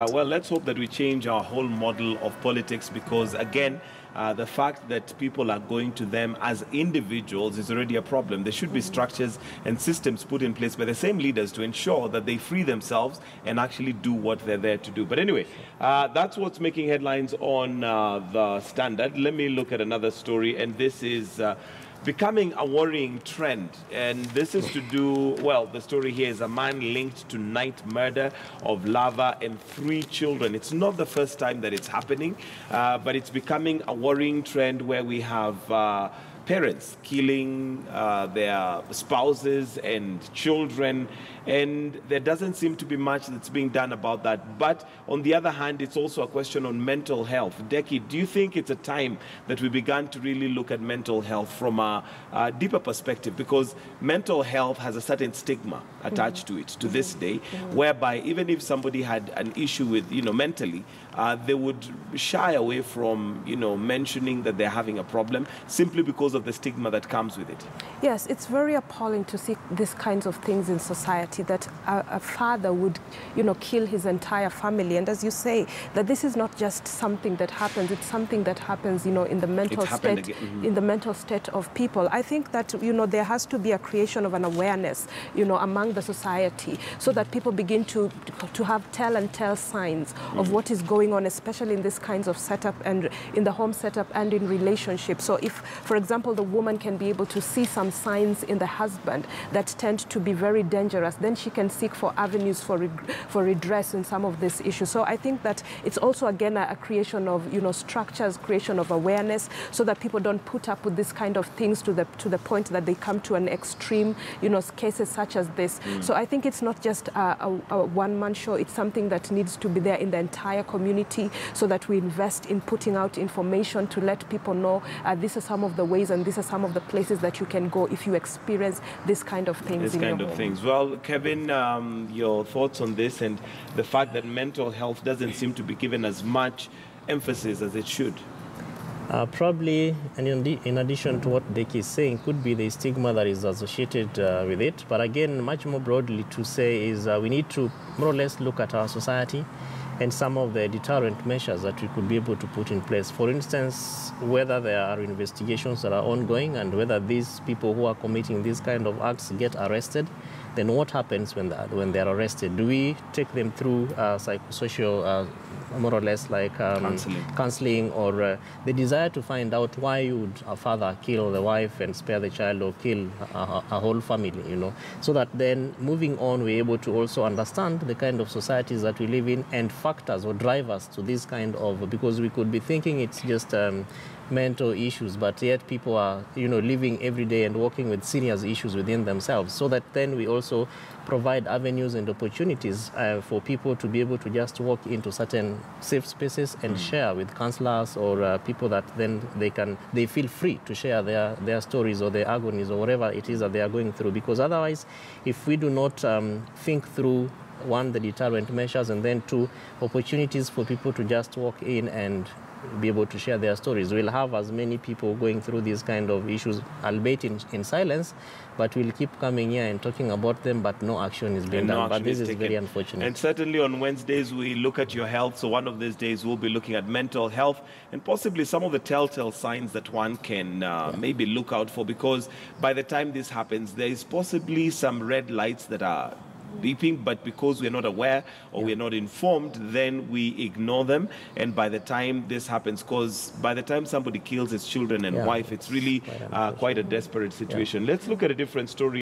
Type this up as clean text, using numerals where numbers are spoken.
Well, let's hope that we change our whole model of politics because, again, the fact that people are going to them as individuals is already a problem. There should be structures and systems put in place by the same leaders to ensure that they free themselves and actually do what they're there to do. But anyway, that's what's making headlines on the Standard. Let me look at another story, and this is becoming a worrying trend. And this is to do, well, the story here is a man linked to night murder of lover and 3 children. It's not the first time that it's happening, but it's becoming a worrying trend where we have parents killing their spouses and children, and there doesn't seem to be much that's being done about that. But on the other hand, it's also a question on mental health. Deki, do you think it's a time that we began to really look at mental health from a deeper perspective? Because mental health has a certain stigma attached to it to this day, whereby even if somebody had an issue with, mentally, they would shy away from, mentioning that they're having a problem simply because of the stigma that comes with it. Yes, it's very appalling to see these kinds of things in society, that a father would, kill his entire family. And as you say, that this is not just something that happens, it's something that happens, in the mental state, in the mental state of people. I think that, there has to be a creation of an awareness, among the society, so that people begin to have tell signs of what is going on, especially in these kinds of setup and in the home setup and in relationships. So if, for example, the woman can be able to see some signs in the husband that tend to be very dangerous, then she can seek for avenues for redress in some of these issues. So I think that it's also, again, a creation of, structures, creation of awareness, so that people don't put up with this kind of things to the point that they come to an extreme, cases such as this. So I think it's not just a one-man show. It's something that needs to be there in the entire community, so that we invest in putting out information to let people know these are some of the ways and these are some of the places that you can go if you experience this kind of things in your home. Well, Kevin, your thoughts on this and the fact that mental health doesn't seem to be given as much emphasis as it should? Probably, and in addition to what Deki is saying, could be the stigma that is associated with it. But again, much more broadly to say is we need to more or less look at our society and some of the deterrent measures that we could be able to put in place. For instance, whether there are investigations that are ongoing and whether these people who are committing these kind of acts get arrested, then what happens when they're arrested? Do we take them through psychosocial, more or less like counseling, or the desire to find out why would a father kill the wife and spare the child, or kill a whole family, so that then moving on, we're able to also understand the kind of societies that we live in and factors or drivers to this kind of, because we could be thinking it's just mental issues, but yet people are, living every day and working with serious issues within themselves, so that then we also provide avenues and opportunities for people to be able to just walk into certain safe spaces and share with counselors or people that then they feel free to share their stories or their agonies or whatever it is that they are going through. Because otherwise, if we do not think through, one, the deterrent measures, and then 2, opportunities for people to just walk in and be able to share their stories, we'll have as many people going through these kind of issues, albeit in silence, but we'll keep coming here and talking about them, but no action is being done. But this is very unfortunate. And certainly on Wednesdays, we look at your health. So one of these days, we'll be looking at mental health and possibly some of the telltale signs that one can maybe look out for, because by the time this happens, there is possibly some red lights that are beeping, but because we're not aware or we're not informed, then we ignore them. And by the time this happens, because by the time somebody kills his children and wife, it's really quite a desperate situation. Let's look at a different story.